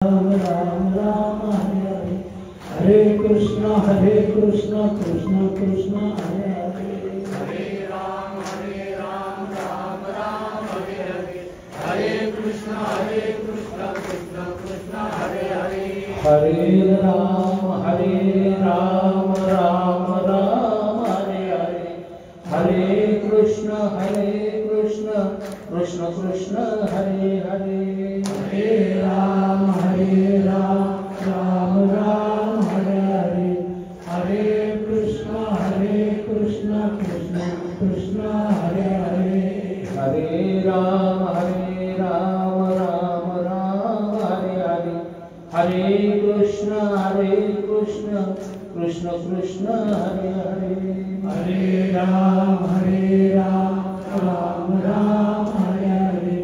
राम राम राम हरे हरे, हरे कृष्ण कृष्ण कृष्ण हरे हरे, हरे राम राम राम हरे हरे, हरे कृष्ण कृष्ण कृष्ण हरे हरे, हरे राम राम राम हरे हरे, हरे कृष्ण कृष्ण कृष्ण हरे हरे, हरे राम राम राम हरे हरे, हरे कृष्ण कृष्ण कृष्ण हरे हरे, हरे राम राम राम हरे हरे, हरे कृष्ण कृष्ण कृष्ण हरे हरे, हरे राम राम राम हरे हरे,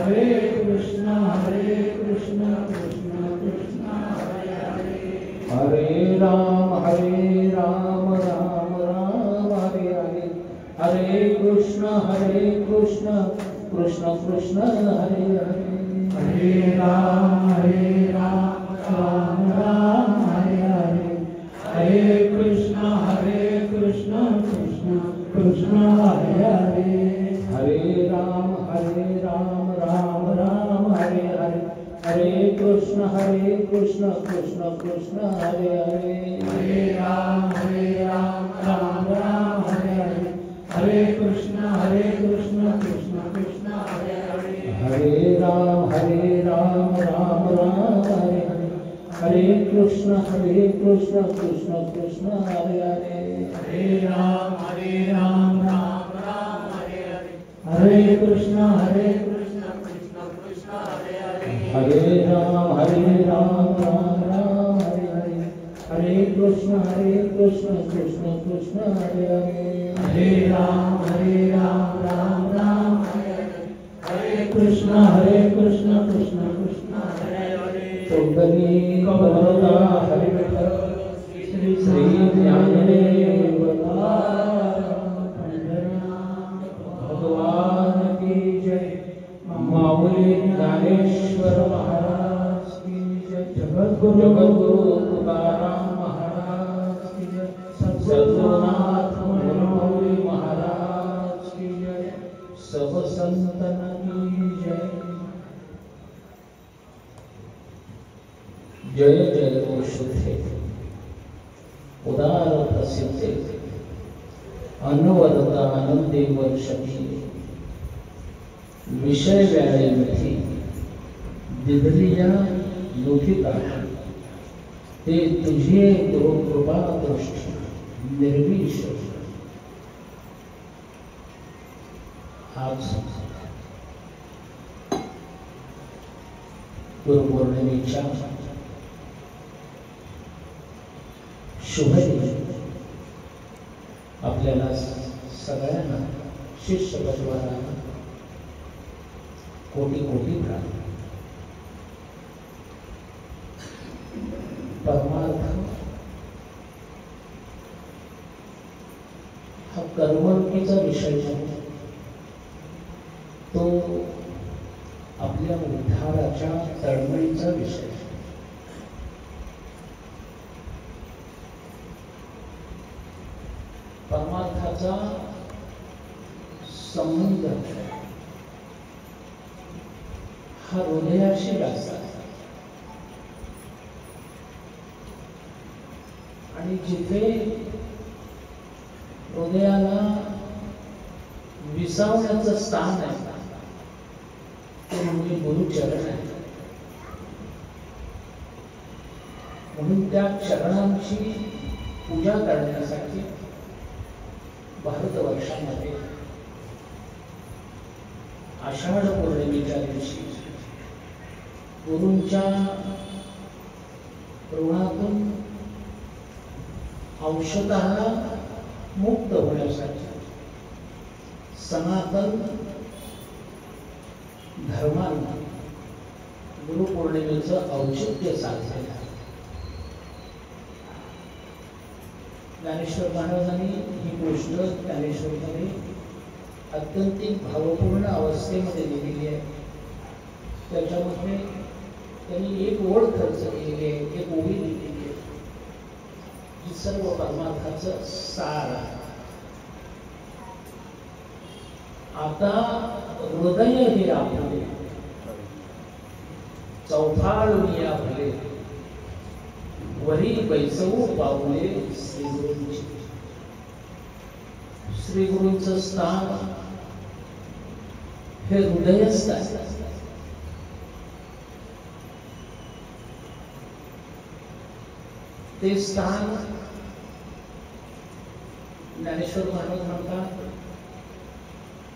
हरे कृष्ण कृष्ण कृष्ण हरे हरे, हरे राम राम राम हरे हरे, हरे कृष्ण कृष्ण कृष्ण हरे हरे, हरे राम राम हरे हरे, हरे कृष्ण कृष्ण हरे हरे, हरे राम राम हरे हरे, हरे कृष्ण कृष्ण कृष्ण हरे हरे, हरे राम राम हरे हरे, हरे कृष्ण कृष्ण कृष्ण हरे हरे, हरे राम राम हरे हरे, हरे कृष्ण कृष्ण कृष्ण हरे हरे, हरे राम राम हरे हरे, हरे कृष्ण कृष्ण कृष्ण हरे हरे, हरे राम राम हरे हरे, हरे कृष्ण कृष्ण कृष्ण हरे हरे, हरे राम राम हरे हरे, हरे कृष्ण कृष्ण कृष्ण हरे हरे, पुंडरीक वरदा हरि विठ्ठल श्री ज्ञानदेव भगवान की जय, माऊली ज्ञानेश्वर महाराज की जय, जगद्गुरु तुकाराम महाराज की जय, सद्गुरुनाथ मनोहरी महाराज की जय, सब संतन की जय। जय जय ओ शुद्धे उदार प्रसिद्धे अनवरत आनंदे वर्षती, विषय व्याळे मिठी दिधलिया लोकिता, ते तुझे गुरु कृपा दृष्टी निर्विष। आज गुरुपौर्णिमेच्या शुभ दिवशी आपल्याला सगळ्यांना शिष्य परिवारांना कोटी प्रार्थना। परमार्थ हा कर्मणुकीचा विषय नाही, तो आपल्या उद्धाराच्या तळमळीचा विषय। परमार्थाचा संबंध हा हृदयाशी जास्त आहे, आणि जिथे हृदयाला विसावण्याचं स्थान आहे ते म्हणजे गुरुचरण आहे, म्हणून त्या चरणांची पूजा करण्यासाठी भारतवर्षामध्ये आषाढ पौर्णिमेच्या दिवशी गुरूंच्या ऋणातून अंशतः मुक्त होण्यासाठी सनातन धर्मांना गुरुपौर्णिमेचं औचित्य साधलेलं आहे। ज्ञानेश्वर महाराजांनी ही गोष्ट ज्ञानेश्वरीमध्ये अत्यंत भावपूर्ण अवस्थेमध्ये लिहिलेली आहे। त्याच्यामध्ये त्यांनी एक ओळ खर्च केलेली आहे, एक ओळी लिहिलेली आहे, ही सर्व परमार्थाचं सार आहे. आता हृदय हे आपले चौफाळून या भले, वरी बैसवू पावले श्रीगुरूंची. श्रीगुरूंचं स्थान हे हृदयस्थ आहे. ते स्थान ज्ञानेश्वर महाराज म्हणतात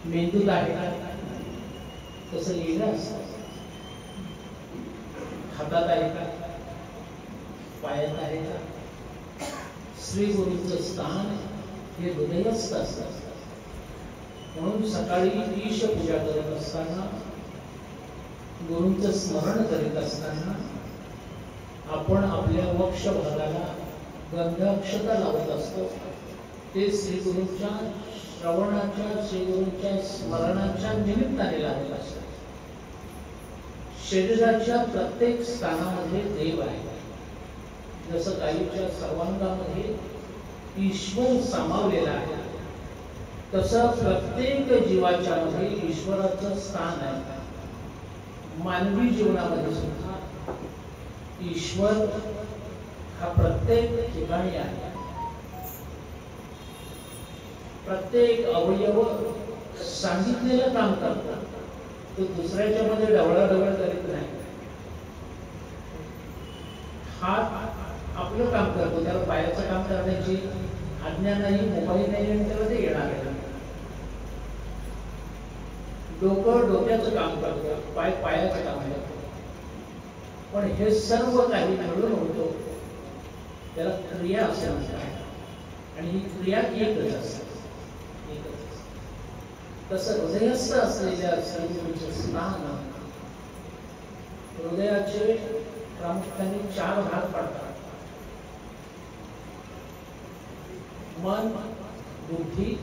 मेंदूत आहे का, तसं लिहिलं असतं. हातात आहे का, पायात आहे का. श्री गुरूंचं स्थान हे हृदयस्थ असतं. म्हणून सकाळी ईश पूजा करत असताना, गुरूंचं स्मरण करीत असताना आपण आपल्या वक्ष भागाला गंधाक्षता लावत असतो. ते श्री गुरूंच्या श्रवणाच्या, श्री गुरूंच्या स्मरणाच्या निमित्ताने लावत असतो. शरीराच्या प्रत्येक स्थानामध्ये देव आहे. जसं गायीच्या सर्वांगामध्ये ईश्वर सामावलेला आहे, तसं प्रत्येक जीवाच्या मध्ये ईश्वराचं स्थान आहे. मानवी जीवनामध्ये सुद्धा ईश्वर हा प्रत्येक ठिकाणी आहे. प्रत्येक अवयव सांगितलेलं काम करतात, तो दुसऱ्याच्या मध्ये डवळाडवळ करीत नाही. हात आपलं काम करतो, त्याला पायाचं काम करण्याची आज्ञा नाही, मोबाईल नाही, आणि त्याला ते येणार आहे. डोकं डोक्याचं काम करतं, पाय पायाचं काम करतं. पण हे सर्व काही मिळून होतो, त्याला क्रिया असे म्हणतात. आणि ही क्रिया एकच असते. तसं हृदयस्थ असलेल्या श्रीगुरूंचे स्थान, हृदयाचे प्रामुख्याने 4 भाग पडतात: मन, बुद्धी,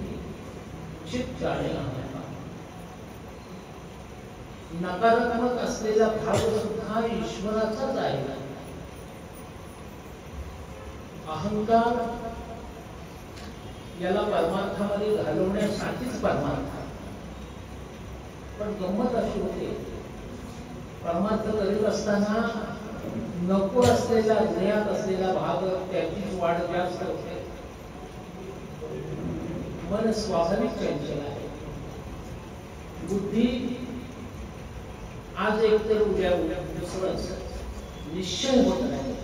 चित्त आणि अहंकार. नकारात्मक असलेला भाग सुद्धा ईश्वराचाच आहे. अहंकार याला परमार्थामध्ये घालवण्यासाठीच परमार्थ. पण गंमत अशी होते, परमार्थ करीत असताना नको असलेला, हृदयात असलेला भाग त्याचीच वाढ जास्त होते. मन स्वाभाविक चंचल आहे. बुद्धी आज एक तर उद्या दुसरंच, निश्चय होत नाही.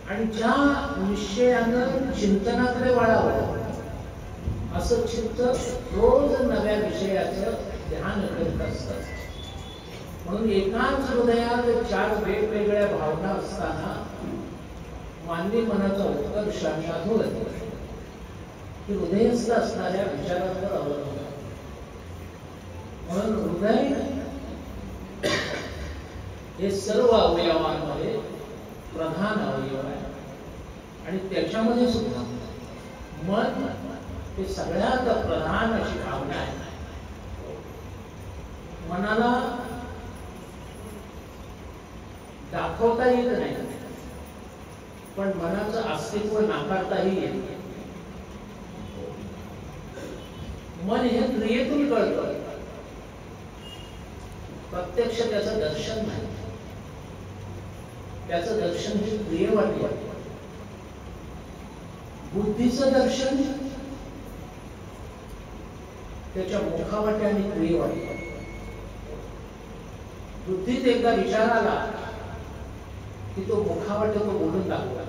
आणि ज्या निश्चयानं चिंतनाकडे वाढावं असं चित्त रोज नव्या विषयाचं ध्यान करीत असतं. म्हणून एकाच हृदयात 4 वेगवेगळ्या भावना असताना मानवी मनाचा उत्कर्ष आणि अधोगती ही हृदयस्थ असणाऱ्या विचारांवर अवलंबून. म्हणून हृदय हे सर्व अवयवांमध्ये प्रधान अवयव आहे. आणि त्याच्यामध्ये सुद्धा मन हे सगळ्यात प्रधान अशी भावना आहे. मनाला दाखवता येत नाही, पण मनाचं अस्तित्व नाकारताही येत नाही. मन हे क्रियेतून कळतं, प्रत्यक्ष त्याचं दर्शन नाही. त्याचं दर्शन हे क्रियेवाटी आहे. बुद्धीचं दर्शन त्याच्या मुखावाटे आणि क्रियेवाटी. बुद्धीत एकदा विचार आला की तो मुखावाटे तो बोलून दाखवला.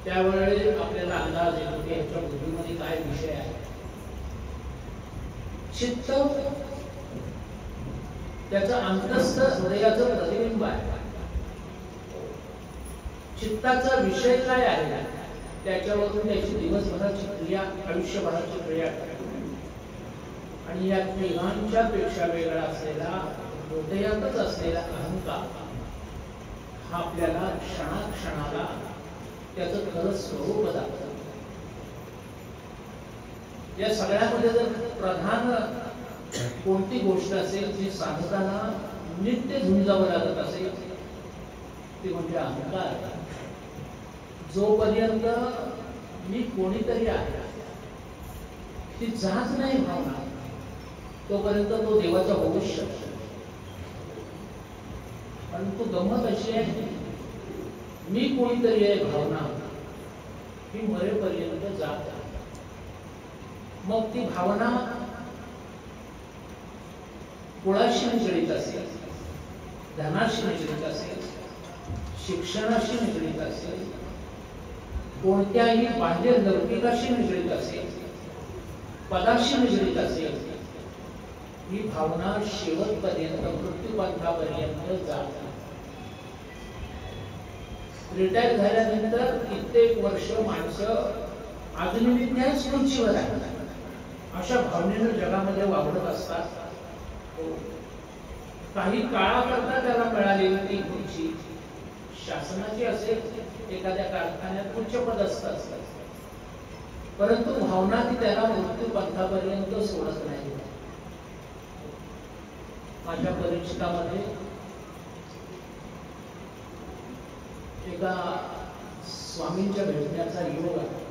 त्यावेळी आपल्याला अंदाज येतो की ह्याच्या बुद्धीमध्ये काय विषय आहे. चित्त त्याचं अंतस्थ हृदयाचं प्रतिबिंब आहे. चित्ताचा विषय काय आहे त्याच्यावरून त्याची दिवसभराची क्रिया, आयुष्यभराची क्रिया आणि या तिघांच्या पेक्षा वेगळा असलेला हृदयातच असलेला अहंकार हा आपल्याला क्षणाक्षणाला त्याचं खरं स्वरूप दाखवतो. या सगळ्यामध्ये जर प्रधान कोणती गोष्ट असेल जी साधकांना नित्य झुंजावं लागत असेल ते म्हणजे अहंकार. जोपर्यंत मी कोणीतरी आहे ती जात नाही भावना, तोपर्यंत तो देवाचा होऊच शकतो. परंतु गंमत अशी आहे, मी कोणीतरी आहे भावना ही मरेपर्यंत जात आहे. मग ती भावना कुळाशी निगडीत असेल, धनाशी निगडीत असेल, शिक्षणाशी निगडीत असेल, कोणत्याही बाह्य लौकिकाशी निगडीत असेल, पदाशी निगडीत असेल, ही भावना शेवटपर्यंत मृत्यूपंथापर्यंत जात. रिटायर झाल्यानंतर कित्येक वर्ष माणसं अजूनही त्याच खुर्चीवर आहेत, अशा भावनेनं जगामध्ये वावरत असतात. काही काळाकरता त्याला मिळालेली ती खुर्ची शासनाची असेल, एखाद्या कारखान्यात उच्च पदस्थ असतात, परंतु भावना ती त्याला मृत्यूपंथापर्यंत सोडत नाही. माझ्या परिचितामध्ये एका स्वामींच्या भेटण्याचा योग आहे.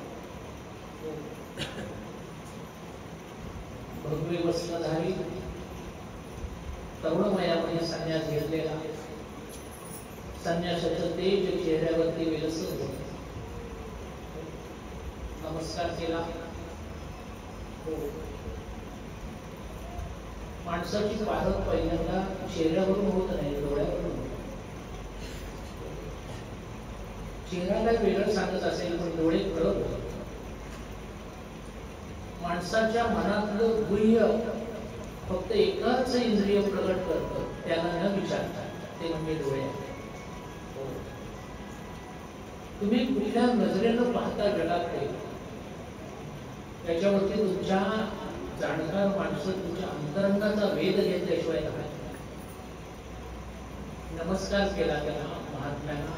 भगवे वस्त्रधारी, तरुणवयामध्ये संन्यास घेतलेला, संन्यासाचं तेज चेहऱ्यावरती विलसत होतं. नमस्कार केला. माणसाची पाहत पहिल्यांदा चेहऱ्यावरून होत नाही, डोळ्यावरून होत. चेहरा काय वेगळं सांगत असेल, पण डोळे कळत होते. माणसाच्या मनातलं गुह्य फक्त एकच इंद्रिय प्रकट करतं, त्याला न विचारता, ते म्हणजे डोळे. तुम्ही कुठल्या नजरेनं पाहता जगाकडे, त्याच्यावरती तुमच्या जाणकार माणसं तुमच्या अंतरंगाचा वेध घेतल्याशिवाय नाही. नमस्कार केला त्याला महात्म्यांना.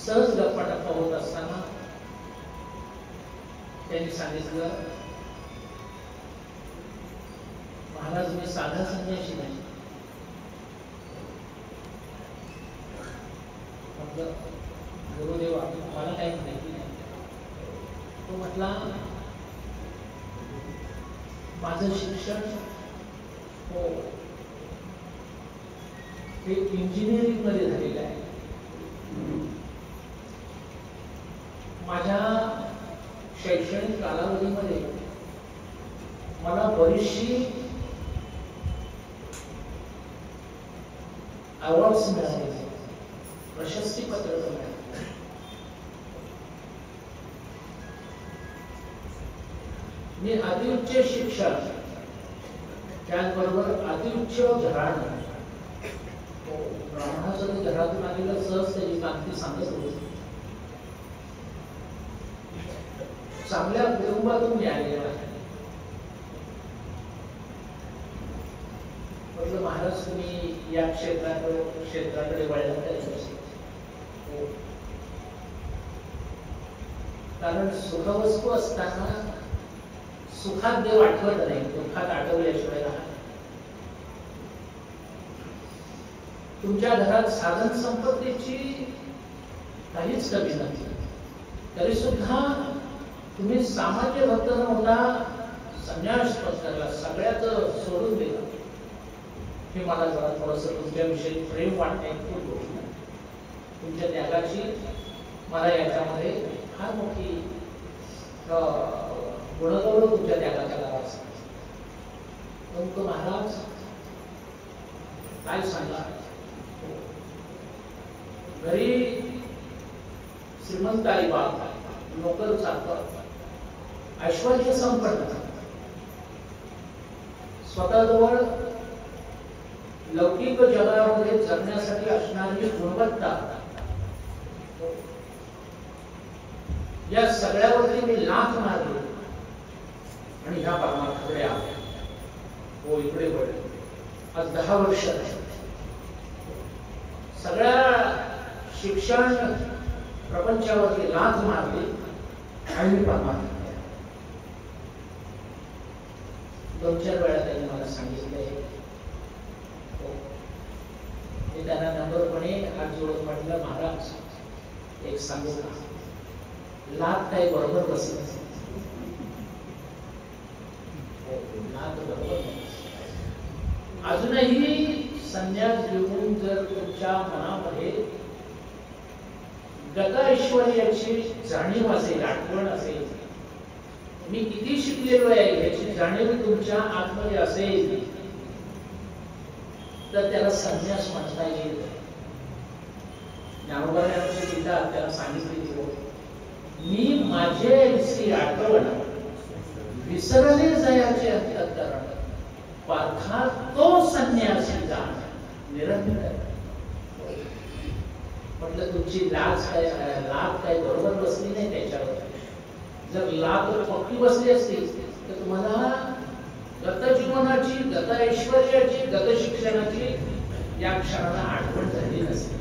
सहज गप्पा टप्पा होत असताना त्यांनी सांगितलं, महाराज मी साधा संन्यासी नाही. म्हटलं गुरुदेवा मला काही माहिती नाही. तो म्हटला माझं शिक्षण हो हे इंजिनिअरिंग मध्ये झालेलं आहे. माझ्या शैक्षणिक कालावधीमध्ये मला बरीचशी अवॉर्ड्स मिळाले, प्रशस्ती पत्रक मिळाले. मी अतिउच्च शिक्षण, त्याचबरोबर अतिउच्च घराणं, ब्राह्मणाचं घरातून आलेलं सहज त्याची कांती सांगत होती. चांगल्या कुटुंबातून मिळालेलं आहे. म्हटलं महाराज तुम्ही या क्षेत्राकडे वळला तर, कारण सुखवस्तू असताना सुखात देव आठवत नाही, दुःखात आठवल्याशिवाय राहत. तुमच्या घरात साधन संपत्तीची काहीच कमी नाही, तरी सुद्धा तुम्ही सामान्य भक्त नव्हता, संन्यास पत्करला, सगळ्याच सोडून दिला. हे मला जरा थोडंसं तुमच्याविषयी प्रेम वाटते. तुमच्या त्यागाची मला याच्यामध्ये फार मोठी गुणगौरव तुमच्या त्यागाच्या करायचा. परंतु महाराज काय सांगा, घरी श्रीमंत आई बाप, नोकर चाकर, ऐश्वर्य संपन्न, स्वतःजवळ लौकिक जगामध्ये जगण्यासाठी असणारी गुणवत्ता, या सगळ्यावरती मी लाथ मारली आणि ह्या परमार्थाकडे आले. हो इकडे वळले. आज 10 वर्ष सगळ्या शिक्षण प्रपंचावरती लाथ मारली आणि मी परमार्थ. 2-4 वेळा त्यांनी मला सांगितलंय मी त्यांना नम्रपणे हात जोडून म्हटलं, महाराज एक सांगू का, लात काही बरोबर बसत, लात बरोबर अजूनही संन्यास घेऊन जर तुमच्या मनामध्ये गत ऐश्वर्याची जाणीव असेल, आठवण असेल, मी किती शिकलेलो आहे याची जाणीव तुमच्या आतमध्ये असेल, तर त्याला संन्यास म्हणता येईल. ज्ञानोबाने आमच्या गीता त्याला सांगितले, मी माझे आठवण विसरले जयाचे अंतःकरण, पार्था तो संन्यासी जाण निरंतर. म्हटलं तुमची लाज काय बरोबर बसली नाही त्याच्यावर. जर लाज पक्की बसली असती तर तुम्हाला गत जीवनाची, गत ऐश्वर्याची, गत शिक्षणाची या क्षणाला आठवण झाली नसते.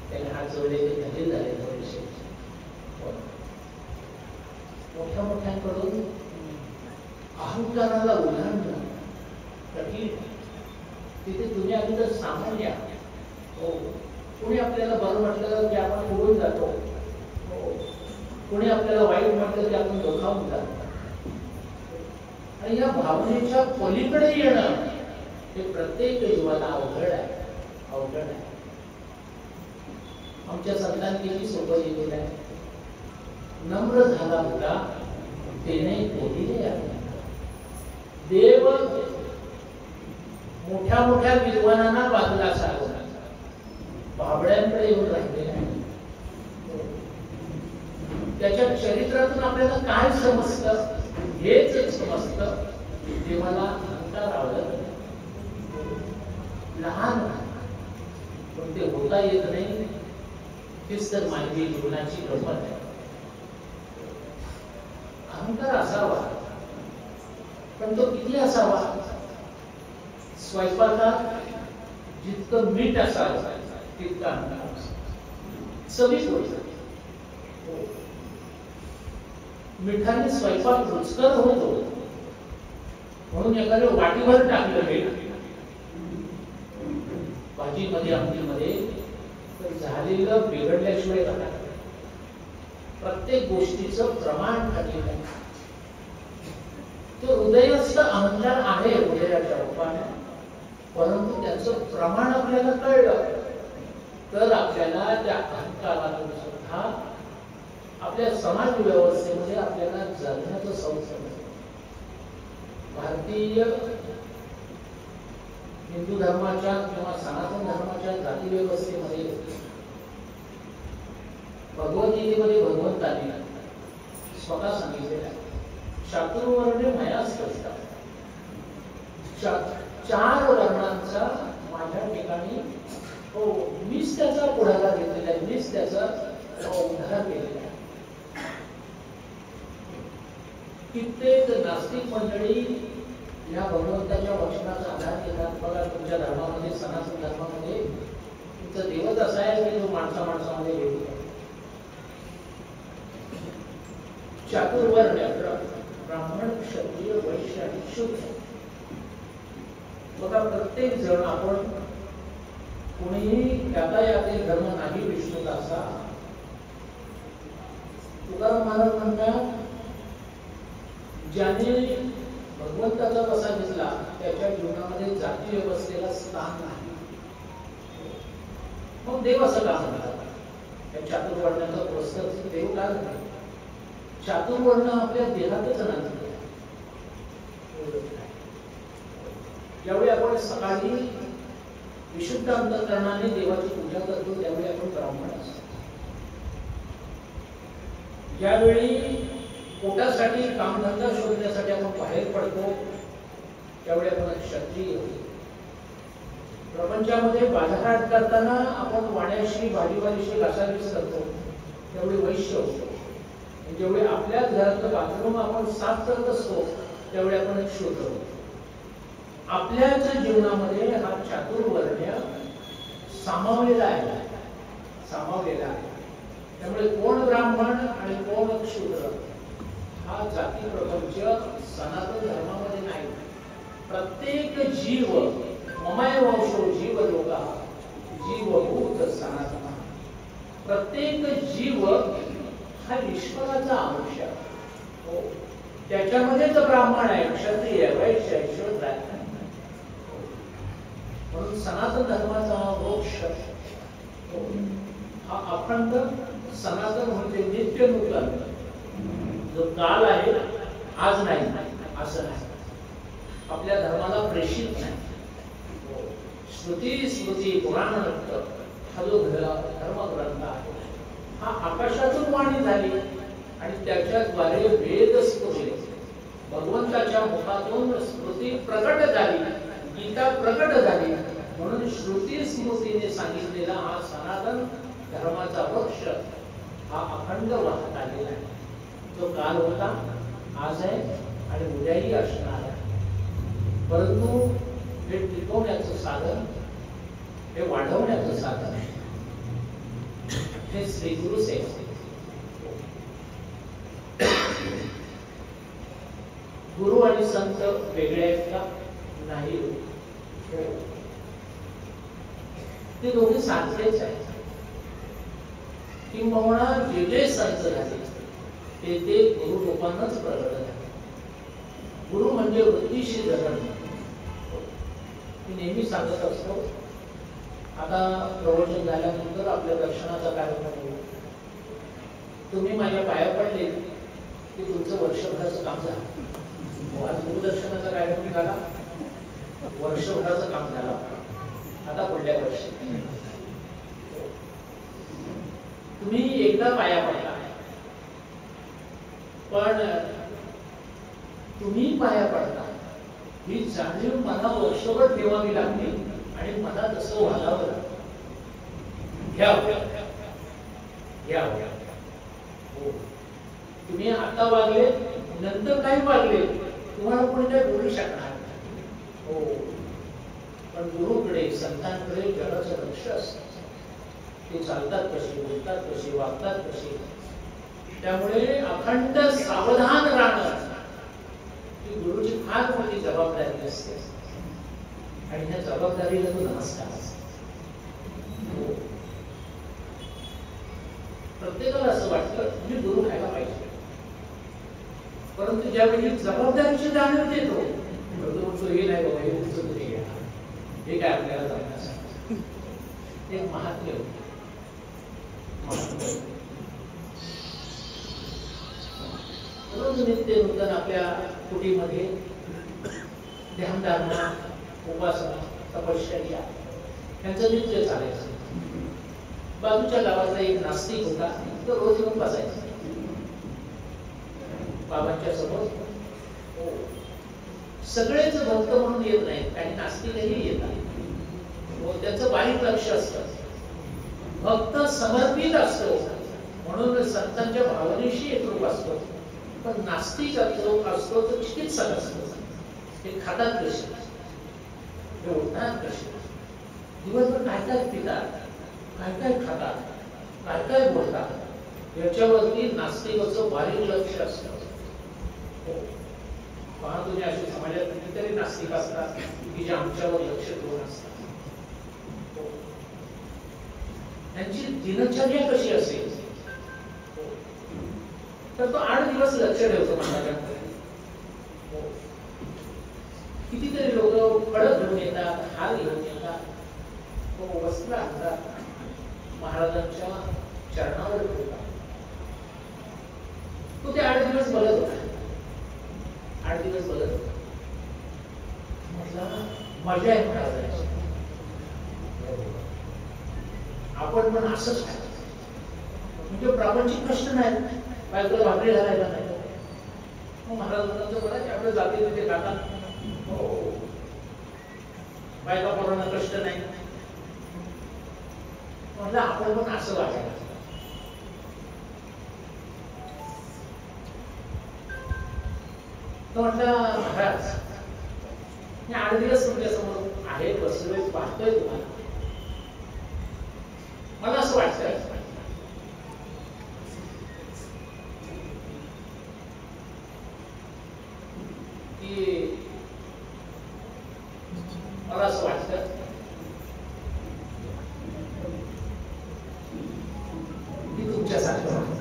त्याने हात जोडले, ते धीर झाले थोडेसे. मोठ्या मोठ्यांकडून अहंकाराला उलांडणं कठीण. तिथे तुम्ही अगोदर सामान्य. हो, कोणी आपल्याला बरं म्हटलं की आपण उडून जातो. हो, कोणी आपल्याला वाईट म्हटलं की आपण दुखावून जातो. आणि या भावनेच्या पलीकडे येणं हे प्रत्येक जीवाला अवघड आहे, अवघड आहे. आमच्या संतांनी किती सोपं लिहिलेलं आहे, नम्र झाला होता तेने बोलिले देव. मोठ्या मोठ्या विद्वानांना बाजूला सारवला, बाबड्यांकडे येऊन राहिले नाही. त्याच्या चरित्रातून आपल्याला काय समजतं, हेच समजतं. देवाला अहंकार आवडत, लहान पण ते होता येत नाही. तीच तर मानवी जीवनाची गंमत आहे. अहंकार असावा, पण तो किती असावा? स्वयंपाकात जितकं मीठ असावं तितका अहंकार. चवीत होत, मिठाने स्वयंपाक रुचकर होतो म्हणून एखाद्या वाटीभर टाकलं मीठ भाजीमध्ये, आमटीमध्ये, तर झालेलं बिघडल्याशिवाय राहणार. प्रत्येक गोष्टीचं प्रमाण ठरलेलं आहे. तो हृदयस्थ अहंकार आहे हृदयाच्या रूपाने, परंतु त्याचं प्रमाण आपल्याला कळलं तर आपल्याला त्या अहंकारातून सुद्धा आपल्या समाज व्यवस्थेमध्ये आपल्याला जगण्याचं संस्कार. भारतीय हिंदू धर्माच्या किंवा सनातन धर्माच्या जाती व्यवस्थेमध्ये भगवद्गीतेमध्ये भगवंतांनी स्वतः सांगितलेलं आहे, चातुर्वर्ण्य मयाच असतात. 4 वर्णांचा माझ्या ठिकाणी हो मीच त्याचा पुढाकार घेतलेला आहे, मीच त्याचा उद्धार केलेला आहे. कित्येक नास्तिक मंडळी या भगवंताच्या वचनाचा आधार घेतात. बघा, तुमच्या धर्मामध्ये, सनातन धर्मामध्ये तुमचा देवच असा आहे की जो माणसामध्ये येतो. चातुर्वर्ण ब्राह्मण, क्षत्रिय, वैश्य आणि शूद्र. बघा, प्रत्येक जण आपण कोणीही यातायाती धर्म नाही विष्णूचा असा. तुकाराम महाराज म्हणतात, ज्याने भगवंताचा कसा घेतला त्याच्या जीवनामध्ये जाती व्यवस्थेला स्थान नाही. मग देव असं का म्हणतात? त्या चातुर्वर्णाचा पुरस्कार देव का नाही? चातुर्वर्ण आपल्या देहातच नाही. ज्यावेळी आपण सकाळी विशुद्ध अंतःकरणाने देवाची पूजा करतो त्यावेळी आपण ब्राह्मण असतो. ज्यावेळी पोटासाठी, कामधंदा शोधण्यासाठी आपण बाहेर पडतो त्यावेळी आपण क्षत्रिय होतो. प्रपंचामध्ये बाजारहाट करताना आपण वाण्याशी, भाजीवालीशी घासाघीस करतो त्यावेळी वैश्य होतो. जेवढे आपल्या घरातलं बाथरूम आपण साफ करत असतो त्यावेळी आपण शूद्र होतो. आपल्याच जीवनामध्ये हा चातुर्वर्ण्य सामावलेला आहे, सामावलेला आहे. त्यामुळे कोण ब्राह्मण आणि कोण शूद्र हा जाती प्रपंच सनातन धर्मामध्ये नाही. प्रत्येक जीव ममय वंशो जीव लोका कृष्णाचा अंश हो, त्याच्यामध्येच ब्राह्मण आहे, क्षत्रिय, वैश्य, शूद्र आहे. म्हणून सनातन धर्माचा मोक्ष हा अखंड सनातन म्हणजे नित्य नूतन, जो काल आहे आज नाही असं नाही. आपल्या धर्माला प्रेषित नाही. श्रुती स्मृती पुराण हा जो धर्मग्रंथ आहे हा आकाशातून वाणी झाली आणि त्याच्याद्वारे वेद स्फुरले. भगवंताच्या मुखातून स्मृती प्रकट झाली, गीता प्रकट झाली. म्हणून श्रुती स्मृतीने सांगितलेला हा सनातन धर्माचा वृक्ष हा अखंड वाहत आलेला आहे. तो काल होता, आज आहे आणि उद्याही असणार आहे. परंतु हे टिकवण्याचं साधन, हे वाढवण्याचं साधन आहे हे श्री गुरु सेवा. गुरु आणि संत वेगळे आहेत का? नाही. ते दोघे सारखेच आहेत. किंबहुना जे जे संत झाले ते ते गुरु रूपानंच प्रगट झाले. गुरु म्हणजे वृत्तीशी धरण. मी नेहमी सांगत असतो, आता प्रवचन झाल्यानंतर आपल्या दर्शनाचा कार्यक्रम होईल. तुम्ही माझ्या पाया पडले की तुमचं वर्षभराचं काम झालं. आज गुरुदर्शनाचा कार्यक्रम झाला, वर्षभराचं काम झालं. आता पुढल्या वर्षी तुम्ही एकदा पाया पडला, पण तुम्ही पाया पडता ही जाणीव मला वर्षभर ठेवावी लागली आणि मला तसं वागावं लागलं. हो, तुम्ही आता वागले, नंतर काही वागले, तुम्हाला कोणी काही बोलू शकणार हो. पण गुरुकडे, संतांकडे जगाचं लक्ष असतं. ते चालतात कसे, बोलतात कसे, वागतात कसे. त्यामुळे अखंड सावधान राहणं ही गुरुची फार मोठी जबाबदारी असते आणि ह्या जबाबदारीला तो नमस्कार असतो. प्रत्येकाला असं वाटतं मी गुरु व्हायला पाहिजे, परंतु ज्यावेळी जबाबदारीची जाणीव देतो हे नाही बाबा, हे तुमचं तरी घ्या, हे काय आपल्याला जमण्यासाठी एक महात्म्य होतं. नित्य नूतन आपल्या कुटीमध्ये ध्यानधारणा, उपासना, तपश्चर्या यांचं नित्य चालायचं. बाजूच्या गावाचा एक नास्तिक होता, तो रोज येऊन बसायचा बाबांच्या समोर. सगळेच भक्त म्हणून येत नाहीत, काही नास्तिकही येतात. त्याचं बारीक लक्ष असतं, भक्त समर्पित असतो म्हणून संतांच्या भावनेशी एकरूप असतो. पण नास्तिक असतो तर चिकित्सक असतो. ते खातात कसे, ते उठतात कसे, दिवसभर काय काय पितात, काय काय खातात, काय काय बोलतात, याच्यावरती नास्तिकाचं बारीक लक्ष असतं. पहा तुम्ही असे समाजात कितीतरी नास्तिक असतात की जे आमच्यावर लक्ष ठेवून असतात. त्यांची दिनचर्या कशी असेल तर तो 8 दिवस लक्ष ठेवतो महाराजांकडे. कितीतरी लोक फळं घेऊन येतात, हार घेऊन येतात, वस्त्र आणतात, महाराजांच्या चरणावर ठेवतात. तो ते 8 दिवस बघत होता. 8 दिवस बघत होता. म्हटलं मजा आहे महाराजांची, आपण पण असंच आहे. म्हणजे प्रापंचिक कष्ट नाही, बायकोला भाकरी घालायला नाही. महाराजांचं बघा की आपल्या जाती तिथे खातात, बायका पोरांना कष्ट नाही. म्हटलं आपण पण असं वागायला. तो म्हटलं महाराज मी 8 दिवस तुमच्या समोर आहे, बसलोय, पाहतोय तुम्हाला. मला असं वाटतं की मला असं वाटतं की तुमच्यासारखं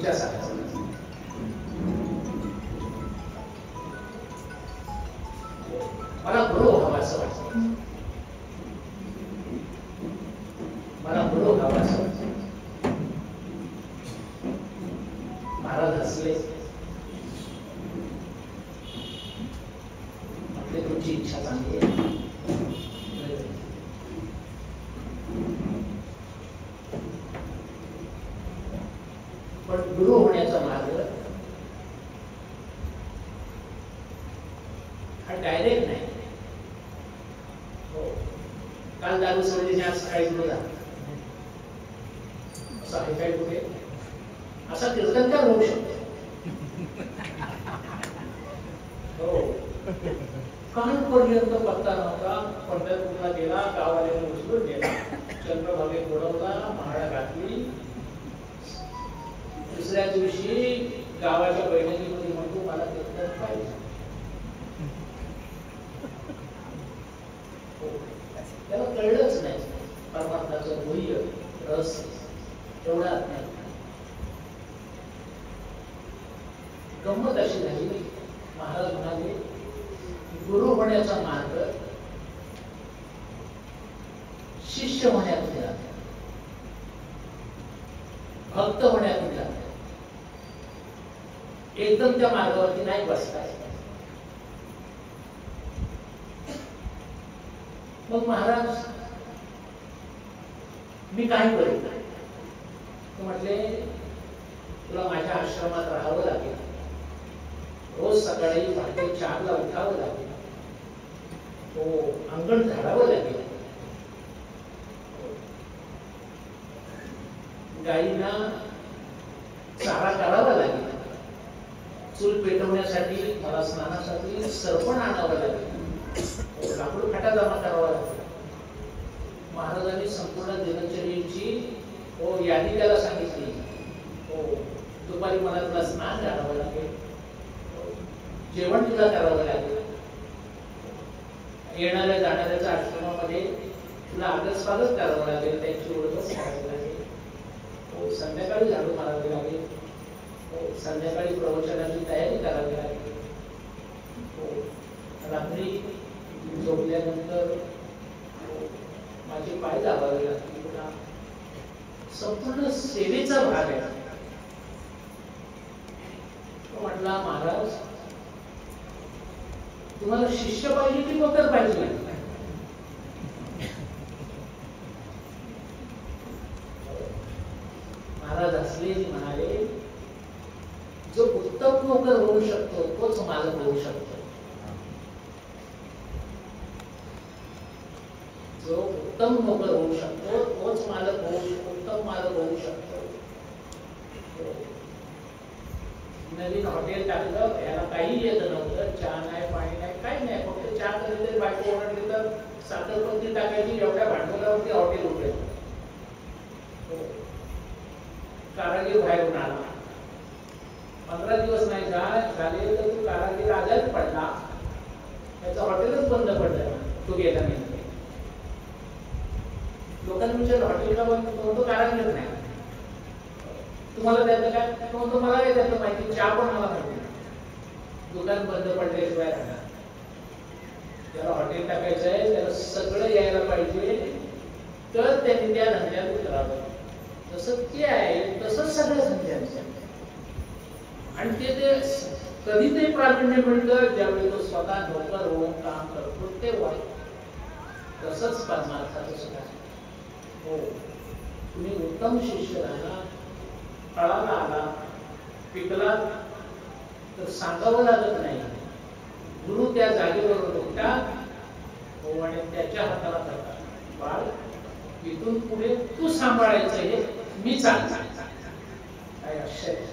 तुमच्यासारखं. मला गुरु व्हावा असं वाटतं, मला गुरु व्हावा असं वाटतं. महाराज हसले, आपली तुमची इच्छा चांगली आहे, पण गुरु होण्याचा मार्ग हा डायरेक्ट नाही. काल दारू सोडली, आज सकाळी गुरु झाला असं आहे काय? कुठे असा कीर्तनकार होऊ शकतो? हो, कालपर्यंत पत्ता नव्हता, पंढरपूरला गेला, गावाला उचलून गेला, चंद्रभागे बोलवला, महाळा घातली. दुसऱ्या दिवशी गावाच्या बैठकीमध्ये म्हणतो मला कीर्तन पाहिजे. त्याला कळलंच नाही परमात्म्याचं मूल्य, रस एवढा नाही. गंमत अशी झाली, महाराज म्हणाले गुरु होण्याचा मार्ग शिष्य होण्यातून जातो, भक्त होण्यातून जातो. एकदम त्या मार्गावरती नाही बसता. मग महाराज मी काय करू? म्हटले तुला माझ्या आश्रमात राहावं लागेल, रोज सकाळी पहाटे 4 ला उठावं लागेल, हो अंगण झाडावं लागेल, गाईंना चारा करावा लागेल, चूल पेटवण्यासाठी मला स्नानासाठी सरपण आणावं लागेल, लाकूड खाटा जमा करावा लागेल. महाराजांनी संपूर्ण दिनचर्येची यादी त्याला सांगितली. दुपारी मला तुला स्नान घालावं लागेल, जेवण तुला करावं लागेल, येणाऱ्या जाणाऱ्याच्या आश्रमामध्ये तुला आदर स्वागत करावं लागेल, त्यांची ओळख करावी लागेल, संध्याकाळी झाडू मारावी लागेल, संध्याकाळी प्रवचनाची तयारी करावी लागेल, रात्री झोपल्यानंतर माझे पाय दाबावे लागतील. संपूर्ण सेवेचा भाग आहे. म्हटला महाराज तुम्हाला शिष्य पाहिजे की नोकर पाहिजे? महाराज हसले, म्हणाले जो उत्तम नोकर होऊ शकतो तोच मालक होऊ शकतो. जो उत्तम नोकर होऊ शकतो तोच मालक उत्तम मालक होऊ शकतो. नवीन हॉटेल टाकलं, याला काही येत नव्हतं, चहा नाही, पाणी नाही, काही नाही, फक्त चहा कधी बायको ओरडली तर साखरपत्ती टाकायची, एवढ्या भांडवलावरती हॉटेल उठेल. कारागीर बाहेरून आला, 15 दिवस नाही झाले तर तो कारागीर आजारी पडला, त्याचं हॉटेलच बंद पडलं, तो गेला नाही. लोकांनी विचारलं हॉटेल का बंद? तो कारागीर नाही. तुम्हाला त्याचं काय? तो मला काय त्याचं माहिती, चहा पण मला माहिती. दुकान बंद पडल्याशिवाय राहणार. त्याला हॉटेल टाकायचं आहे, त्याला सगळं यायला पाहिजे, तर त्यांनी त्या धंद्यात उतरावं. जसं ते आहे तसंच सगळ्या धंद्यांचं. आणि ते कधी ते प्रावीण्य मिळतं ज्यावेळी तो स्वतः नोकर होऊन काम करतो ते वाईट. तसंच परमार्थाचं सुद्धा. हो, तुम्ही उत्तम शिष्य राहिला, फळाला आला, पिकला तर सांगावं लागत नाही. गुरु त्या जागेवर उठतात आणि त्याच्या हाताला करतात, बाळ इथून पुढे तू सांभाळायचं, हे मी सांगतो. काय आश्चर्य!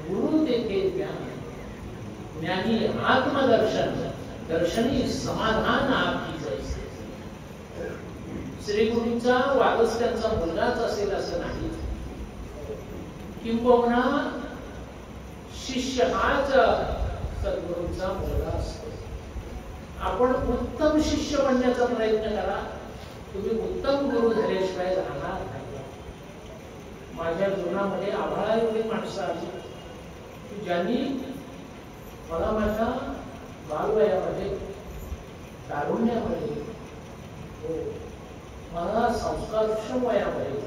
गुरु तेथे ज्ञान, ज्ञानी आत्मदर्शन, दर्शनी समाधान आपकी जैसे. श्री गुरूंचा वारस त्यांचा मुलगाच असेल असं नाही, किंबहुना शिष्य हाच सद्गुरूंचा मुलगा असतो. आपण उत्तम शिष्य बनण्याचा प्रयत्न करा, तुम्ही उत्तम गुरु झाल्याशिवाय राहणार नाही. माझ्या जीवनामध्ये आभाळा एवढी माणसं आली की ज्यांनी मला माझ्या बालवयामध्ये तारुण्यामध्ये मला संस्कारक्षम वयामध्ये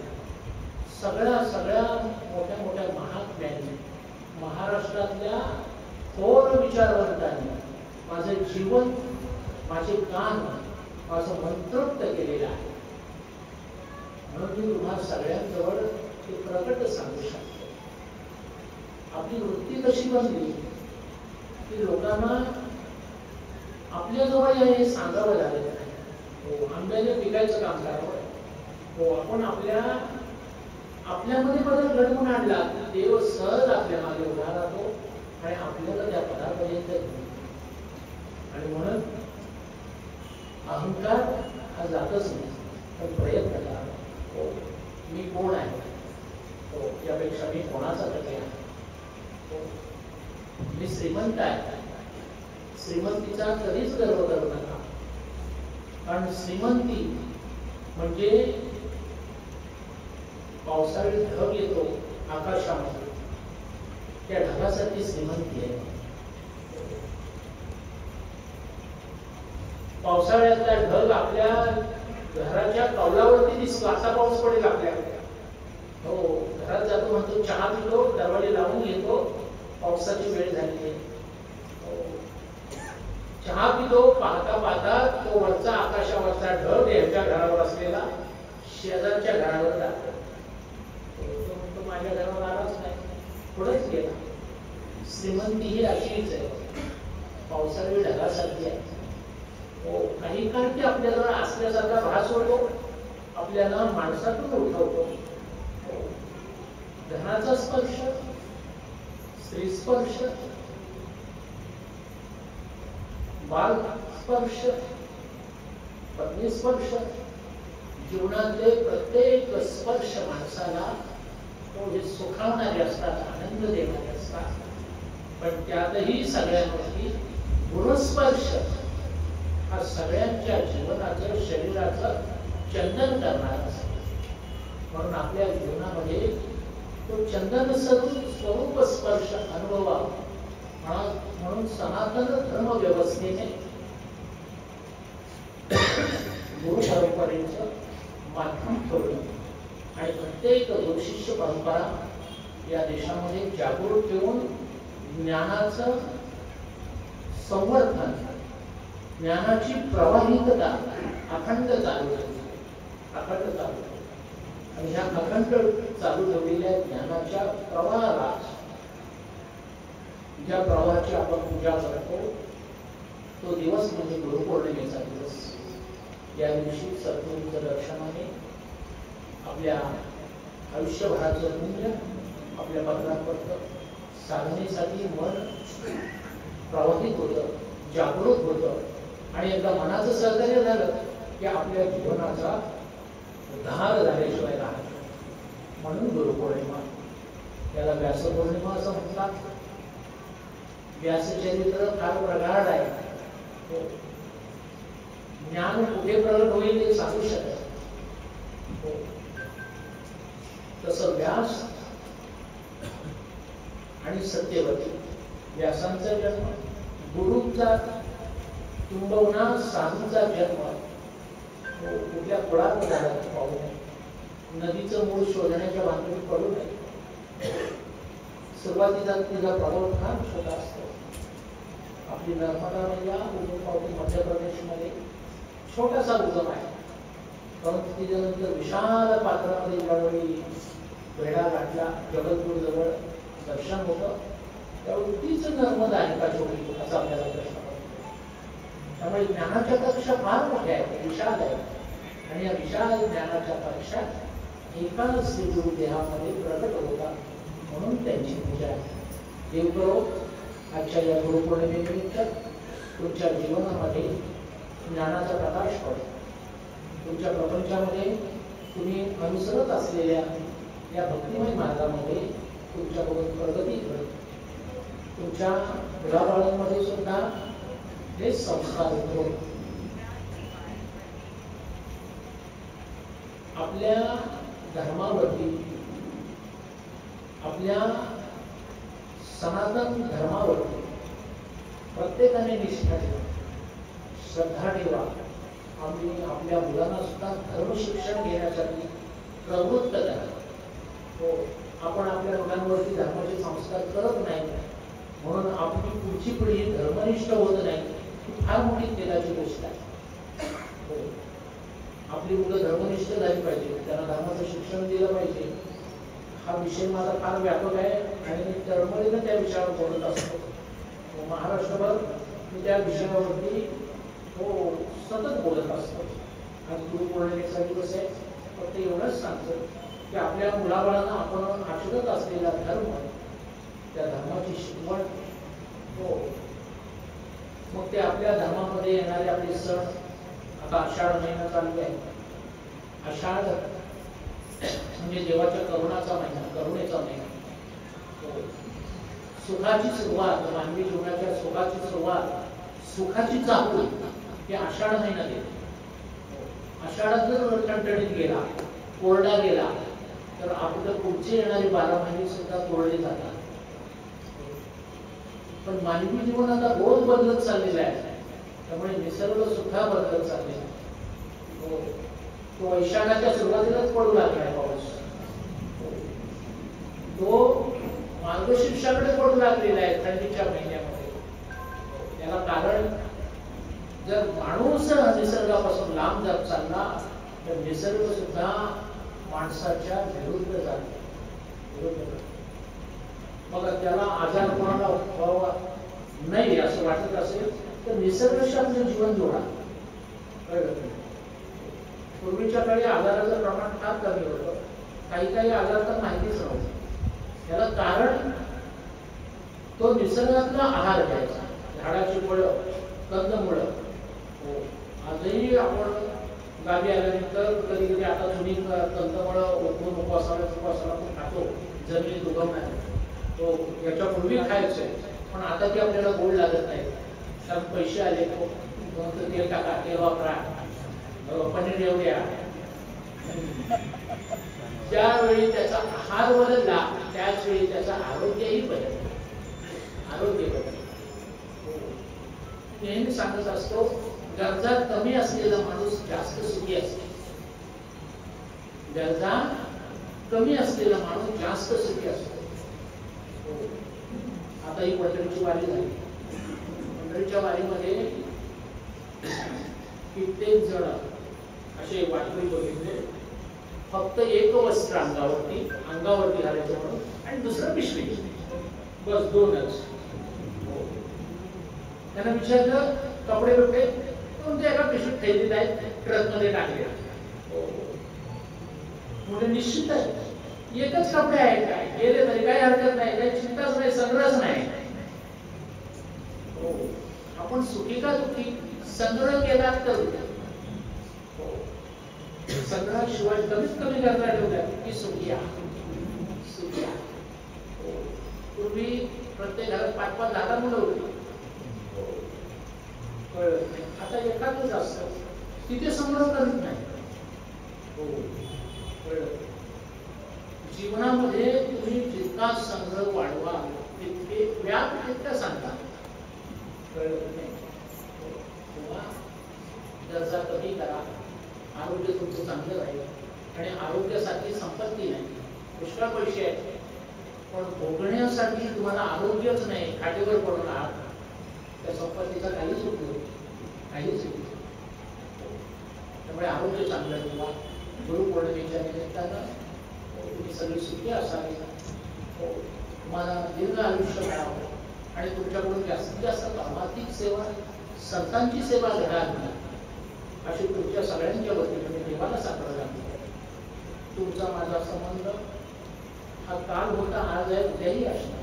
सगळ्या मोठ्या मोठ्या महात्म्यांनी महाराष्ट्रातल्या थोर विचारवंतांनी माझं जीवन माझे कान माझं मंत्रोक्त केलेलं आहे. म्हणून मी तुम्हाला सगळ्यांजवळ ते प्रकट सांगू शकतो. आपली वृत्ती कशी बनली की लोकांना आपल्याजवळ हे सांगावं लागेल. हो, आंब्याने पिकायचं काम करावं. हो, आपण आपल्यामध्ये बदल घडवून आणला देव सहज आपल्या मागे उभा राहतो आणि आपल्याला त्या पदापर्यंत घेऊन. आणि म्हणून अहंकार हा जातच नाही, पण प्रयत्न करा. हो, मी कोण आहे, हो, यापेक्षा मी कोणाचा प्रति आहे. हो, मी श्रीमंत आहे. श्रीमंतीचा कधीच गर्व करू नका, कारण श्रीमंती म्हणजे पावसाळी ढग येतो आकाशामध्ये, त्या ढगासाठी श्रीमंती आहे. पावसाळ्यातला ढग आपल्या घराच्या कौलावरती दिसतो, असा पाऊस पडेल आपल्याकडे. हो, घरात जातो म्हणतो चहा पितो, दरवाजे लावून घेतो, पावसाची वेळ झाली आहे. चहा पितो, पाहता पाहता तो वरचा आकाशावरचा ढग यांच्या घरावर असलेला शेजारच्या घरावर जातो. तो माझ्या घरावर आलाच नाही, पुढेच गेला. श्रीमंती ही अशीच आहे, पावसाळी ढगासारखी आहे. हो, काही काळ ती आपल्याला असल्यासारखा भास होतो, आपल्याला माणसातून उठवतो. धनाचा स्पर्श, स्त्री स्पर्श, बाल स्पर्श, पत्नी स्पर्श, जीवनातले प्रत्येक स्पर्श माणसाला हे सुखावणारे असतात, आनंद देणारे असतात. पण त्यातही सगळ्यांवरती गुणस्पर्श हा सगळ्यांच्या जीवनाचं शरीराचं चंदन करणार असतो. म्हणून आपल्या जीवनामध्ये तो चंदन स्वरूप स्पर्श अनुभवावा म्हणून सनातन धर्म व्यवस्थेने गुरु परंपरेचं माध्यम ठेवलं आणि प्रत्येक गुरुशिष्य परंपरा या देशामध्ये जागृत ठेवून ज्ञानाचं संवर्धन, ज्ञानाची प्रवाहितता अखंड चालू ठेवली. आणि ह्या अखंड चालू ठेवलेल्या ज्ञानाच्या प्रवाहाला, ज्या प्रवाहाची आपण पूजा करतो, तो दिवस म्हणजे गुरुपौर्णिमेचा दिवस. या दिवशी सद्गुरूंच्या दर्शनाने आपल्या आयुष्यभराचं पुण्य आपल्या पत्रात पडतं. साधनेसाठी मन प्रवाहित होतं, जागृत होतं आणि एकदा मनाचं सहकार्य झालं की आपल्या जीवनाचा उद्धार झाल्याशिवाय राहत. म्हणून गुरुपौर्णिमा, याला व्यासपौर्णिमा असं म्हणतात. व्यासचरित्र फार प्रगाढ आहे. ज्ञान कुठे प्रगट होईल हे सांगू शकत. तसं व्यास आणि सत्यवती, व्यासांचा जन्म, गुरूंचा किंबहुना साधूंचा जन्म कुठल्या कुळात झाला पाहू नये. नदीचं मूळ शोधण्याच्या भानगडीत पडू नये. सुरुवातीचा तिचा प्रभाव फार छोटा असतो. आपली नर्मदा नदीला उगम पावते मध्य प्रदेशमध्ये छोटासा उगम आहे, परंतु तिच्यानंतर विशाल पात्रामध्ये ज्यावेळी वेढा गाठला, जगतपूर जवळ दर्शन होतं, त्यावेळी तीच नर्मदा आहे का छोटी, असा आपल्याला प्रश्न पडतो. त्यामुळे ज्ञानाच्या कक्षा फार मोठ्या आहेत, विशाल आहेत. आणि या विशाल ज्ञानाच्या कक्षा एका श्री गुरु देहामध्ये प्रकट होतात, म्हणून त्यांची पूजा आहे. देव करो आजच्या या गुरुपौर्णिमेनिमित्त तुमच्या जीवनामध्ये ज्ञानाचा प्रकाश पडतो. तुमच्या प्रपंचामध्ये तुम्ही अनुसरत असलेल्या या भक्तिमय मार्गामध्ये तुमच्याकडून प्रगती घडते. तुमच्या मुलाबाळांमध्ये सुद्धा हे संस्कार होतो. आपल्या धर्मावरती आपल्या सनातन धर्मावरती प्रत्येकाने निष्ठा ठेवा, श्रद्धा ठेवा. आम्ही आपल्या मुलांना सुद्धा धर्मशिक्षण घेण्यासाठी प्रवृत्त करा. हो, आपण आपल्या मुलांवरती धर्माचे संस्कार करत नाही म्हणून आपली पुढची पिढी धर्मनिष्ठ होत नाही, ही फार मोठी तेलाची गोष्ट आहे. हो, आपली मुलं धर्मनिष्ठ झाली पाहिजे, त्यांना धर्माचं शिक्षण दिलं पाहिजे. हा विषय माझा फार व्यापक आहे आणि मी तळमळीनं त्या विषयावर बोलत असतो. महाराष्ट्रभर मी त्या विषयावरती सतत बोलत असतो. आज गुरुपौर्णिमेचा दिवस आहे, फक्त एवढंच सांगतो की आपल्या मुलाबाळांना आपण आचरत असलेला धर्म, त्या धर्माची शिकवण, हो, मग ते आपल्या धर्मामध्ये येणारे आपले सण. आता आषाढ महिना चालू आहे. आषाढ म्हणजे देवाच्या करुणाचा महिना, करुणेचा महिना. सुखाची सुरुवात, मानवी जीवनाच्या सुखाची सुरुवात, सुखाची चाहूल ही आषाढ महिन्यात येते. आषाढात जर टणटणीत गेला, कोरडा गेला, तर आपलं पुढचे येणारे 12 महिने सुद्धा कोरडे जातात. पण मानवी जीवन आता रोज बदलत चाललेलं आहे, त्यामुळे निसर्ग सुद्धा बदलत चाललेला आहे. तो वैशाखाच्या सुरुवातीलाच पडू लागलाय पाऊस, तो मार्गशीर्षाकडे पडू लागलेला आहे थंडीच्या महिन्यामध्ये. त्याला कारण, जर माणूस निसर्गापासून लांब जात चालला तर निसर्ग सुद्धा माणसाच्या विरुद्ध जातो. मग त्याला आजार कोणाला व्हावा नाही असं वाटत असेल तर निसर्गाशी आपलं जीवन जोडा. कळलं? पूर्वीच्या काळी आजाराचं प्रमाण फार कमी होतं, काही आजार तर माहितीच नव्हतं. त्याला कारण तो निसर्गातला आहार घ्यायचा, झाडाची फळं, कंदमुळं. आजही आपण गावी आल्यानंतर कधी कधी आता जुनी कंदमुळं उठवून उपवासाला पण खातो, जमिनीत उगवणार. तो याच्यापूर्वी खायचंय, पण आता ती आपल्याला गोड लागत नाही. कारण पैसे आले, तेल टाका, तेल वापरा, पनीर एवढ्या. ज्यावेळी त्याचा आहार बदलला त्याच वेळी त्याचं आरोग्यही बदललं. आरोग्य बदललं. नेहमी सांगत असतो, गरजा कमी असलेला माणूस जास्त सुखी असतो. गरजा कमी असलेला माणूस जास्त सुखी असतो. आता ही पंढरीची वारी झाली. पंढरीच्या वारीमध्ये कित्येक जण असे वाटोळी बघितले, फक्त एक वस्त्र अंगावरती घालायचं म्हणून आणि दुसरं पिशवी, बस दोनच. त्यांना विचारलं कपडे बिपडे, तुमच्या एका पिशवीत ठेवलेले आहेत, ट्रक मध्ये टाकले. म्हणजे निश्चित आहे एकच कपडे आहेत, काय गेले तरी काही हरकत नाही, काही चिंताच नाही, संग्रहच नाही. आपण सुखी का दुःखी? संग्रह केला तर संग्रहाशिवाय कमीत कमी गरजा ठेवल्या की सुखी आहे. पूर्वी प्रत्येक घरात 5-5, 10 मुलं होती. आता एखादंच असतं, तिथे संग्रह करीत नाही. जीवनामध्ये तुम्ही जितका संग्रह वाढवा तितके व्याप तितका सांगता. गरजा कमी करा, आरोग्य तुमचं चांगलं राहील. आणि आरोग्यासाठी संपत्ती नाही, पुष्कळ पैसे आहेत, पण भोगण्यासाठी तुम्हाला आरोग्यच नाही, खाटेवर पडून आहात, त्या संपत्तीचा काहीच उपयोग काहीच उपयोग. त्यामुळे आरोग्य चांगलं ठेवा. गुरुपौर्णिमेच्या निमित्तानं तुम्ही सगळी सुखी असावी, तुम्हाला दीर्घ आयुष्य मिळावं आणि तुमच्याकडून जास्तीत जास्त धर्मातिक सेवा, संतांची सेवा घडावी अशी तुमच्या सगळ्यांच्या वतीने मी देवाला साकडं घालतो. तुमचा माझा संबंध हा काल होता, आज आहे, उद्याही असणार.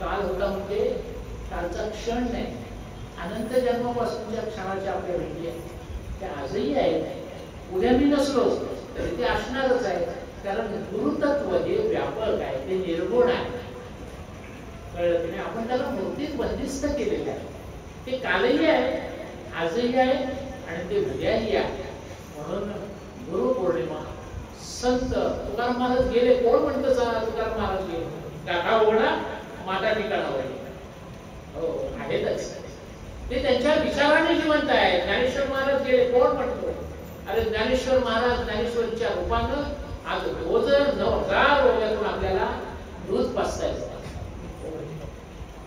काल होता म्हणजे कालचा क्षण नाही, अनंत जन्मापासूनच्या क्षणाच्या आपल्या भेटी आहेत त्या आजही आहेत. उद्या मी नसलो तरी ते असणारच आहे, कारण गुरुतत्व हे व्यापक आहे, ते निर्गुण आहे. कळलं की नाही? आपण त्याला मूर्तीत बंदिस्त केलेले आहे. ते कालही आहे, आजही आहे आणि ते उद्याही आहे. म्हणून गुरुपौर्णिमा संत तुकाराम महाराज गेले, कोण म्हणतं तुकाराम महाराज गेले? काका ओढा माता ठिकाणावर, हो आहेतच ते त्यांच्या विचाराने जिवंत आहे. ज्ञानेश्वर महाराज गेले, कोण म्हणतो? अरे ज्ञानेश्वर महाराज ज्ञानेश्वरच्या रूपानं आज रोज 9,000 रोगातून आपल्याला दूध पाजता येतात.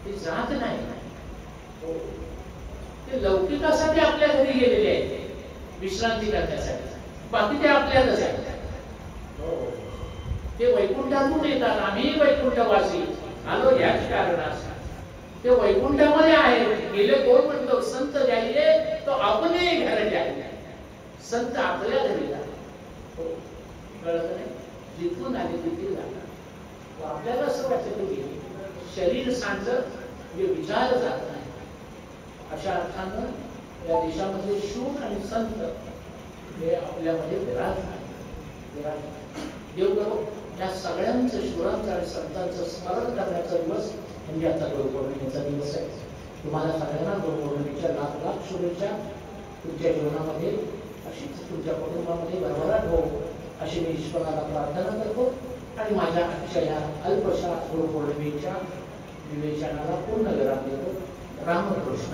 ते जात नाही, ते लौकिकासाठी आपल्या घरी गेलेले आहेत, विश्रांती करण्यासाठी. बाकी ते आपल्यालाच आहे. ते वैकुंठातून येतात. आम्ही वैकुंठवासी आलो याच कारणास. ते वैकुंठामध्ये आहे. गेले कोण म्हणतो? संत जाईले तो आपले घर जाईले. संत आपल्या घरी जातात. कळत नाही? जिथून आले तिथे जातात. आपल्याला असं वाटतं की शरीर सांगत म्हणजे विचार जात नाही. अशा अर्थानं या देशामध्ये शूर आणि संत हे आपल्यामध्ये विराजमान. देव करो या सगळ्यांचं, शूरांचं आणि संतांचं स्मरण करण्याचा दिवस म्हणजे आता गुरुपौर्णिमेचा दिवस आहे. तुम्हाला सगळ्यांना गुरुपौर्णिमेच्या लाख लाख शुभेच्छा. तुमच्या जीवनामध्ये अशीच तुमच्या कुटुंबामध्ये भरभराट हो अशी मी ईश्वराला प्रार्थना करतो आणि माझ्या या अल्पशा गुरुपौर्णिमेच्या विवेचनाला पूर्ण विराम देतो. रामकृष्ण.